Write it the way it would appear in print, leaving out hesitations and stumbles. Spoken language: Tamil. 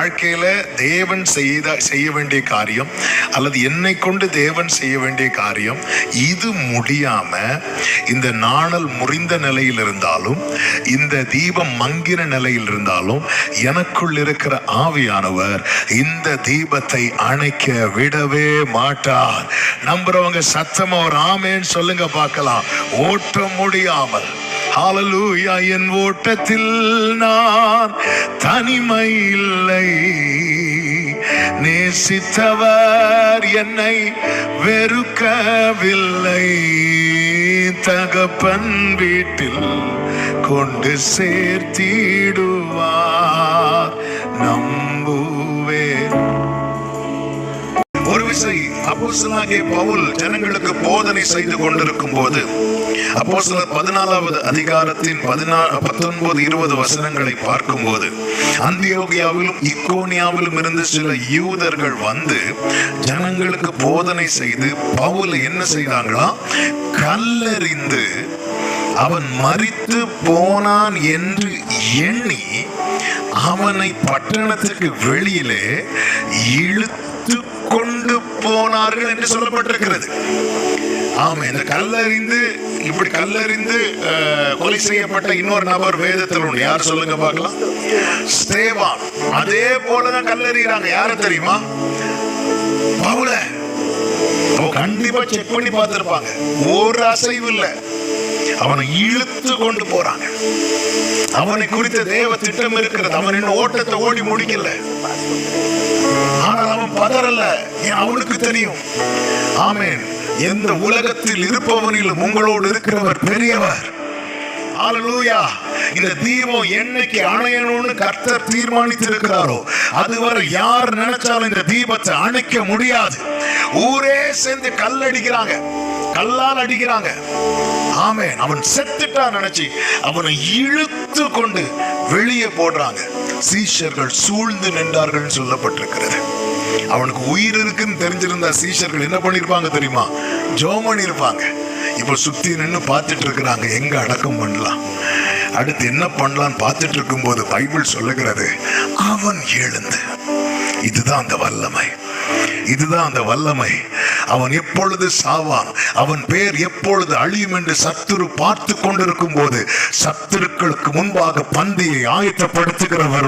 வாழ்க்கையில தேவன் செய்ய வேண்டிய காரியம் அல்லது என்னை கொண்டு தேவன் செய்ய வேண்டிய காரியம் இது முடியாம இந்த நாணல் முறிந்த நிலையில் இருந்தாலும், இந்த தீபம் மங்கின நிலையில் இருந்தாலும், எனக்குள் இருக்கிற ஆவியானவர் இந்த தீபத்தை அணைக்க விடவே மாட்டார். நம்புறவங்க சத்தமா ஒரு ஆமேன்னு சொல்லுங்க பார்க்கலாம். ஓட்ட முடியாமல், ஹல்லேலூயா, என் ஓட்டத்தில் நான் தனிமை இல்லை, நேசித்தவர் என்னை வெறுக்கவில்லை, தகப்பன் வீட்டில் கொண்டு சேர்த்திடுவார், நம்புவேன். ஒரு விசை அப்போஸ்தலனாகிய பவுல் ஜனங்களுக்கு போதனை செய்து கொண்டிருக்கும் போது அப்போஸ்தலர் 14வது அதிகாரத்தின் 19-20 வசனங்களை பார்க்கும்போது, அந்தியோகியாவிலும் இக்கோனியாவிலும் இருந்து சில யூதர்கள் வந்து ஜனங்களுக்கு போதனை செய்து பவுலை என்ன செய்தாங்களா, கல்லெறிந்து அவன் மரித்து போனான் என்று எண்ணி அவனை பட்டணத்துக்கு வெளியிலே இழுத்து கொண்டு போனார்கள் என்று சொல்லப்பட்டிருக்கிறது. ஆமா, இந்த கல்லறிந்து இப்படி கல்லறிந்து கொலை செய்யப்பட்ட இன்னொரு நபர் வேதத்தில் உண்டு. யார் சொல்லுங்க பார்க்கலாம்? ஸ்தேவான். அதே போலதான் கல்லறிகிறாங்க. யார தெரியுமா? பவுல. கண்டிப்பா செக் பண்ணி பார்த்திருப்பாங்க. ஒரு அசைவு இல்லை. அவனை இழுத்து கொண்டு போறாங்க. அவனை குறித்த தேவ திட்டம் இருக்கிறது. அவன் இன்னும் ஓட்டத்தை ஓடி முடிக்கல. ஆனால் அவன் பதறல. அவனுக்கு தெரியும். ஆமென். எந்த உலகத்தில் இருப்பவனிலும் உங்களோடு இருக்கிறவர் பெரியவர். ஹல்லேலூயா. இந்த தீபம் என்னைக்கு அணையணும்னு கர்த்தர் தீர்மானித்திருக்கிறாரோ அதுவரை யார் நினைச்சாலும் இந்த தீபத்தை அணைக்க முடியாது. ஊரே சேர்ந்து கல்லடிக்கிறாங்க, கல்லால் அடிக்கிறாங்க. ஆமென். அவன் செத்துட்டான் நினைச்சு அவனை இழுத்து கொண்டு வெளியே போடுறாங்க. சீஷர்கள் சூழ்ந்து நின்றார்கள் சொல்லப்பட்டிருக்கிறது. அவனுக்கு உயிர் இருக்குன்னு தெரிஞ்சிருந்தா சீஷர்கள் என்ன பண்ணிருப்பாங்க தெரியுமா? ஜெபம் பண்ணிருப்பாங்க. இப்ப சுத்தி நின்று பார்த்துட்டு இருக்கிறாங்க, எங்க அடக்கம் பண்ணலாம், அடுத்து என்ன பண்ணலான்னு பார்த்துட்டு இருக்கும் போது பைபிள் சொல்லுகிறது, அவன் எழுந்து. இதுதான் அந்த வல்லமை, இதுதான் அந்த வல்லமை. அவன் எப்பொழுது சாவான், அவன் பேர் எப்பொழுது அழியும் என்று சத்துரு பார்த்து கொண்டிருக்கும் போது சத்துருக்களுக்கு முன்பாக பந்தியை ஆயத்தப்படுத்துகிறவர்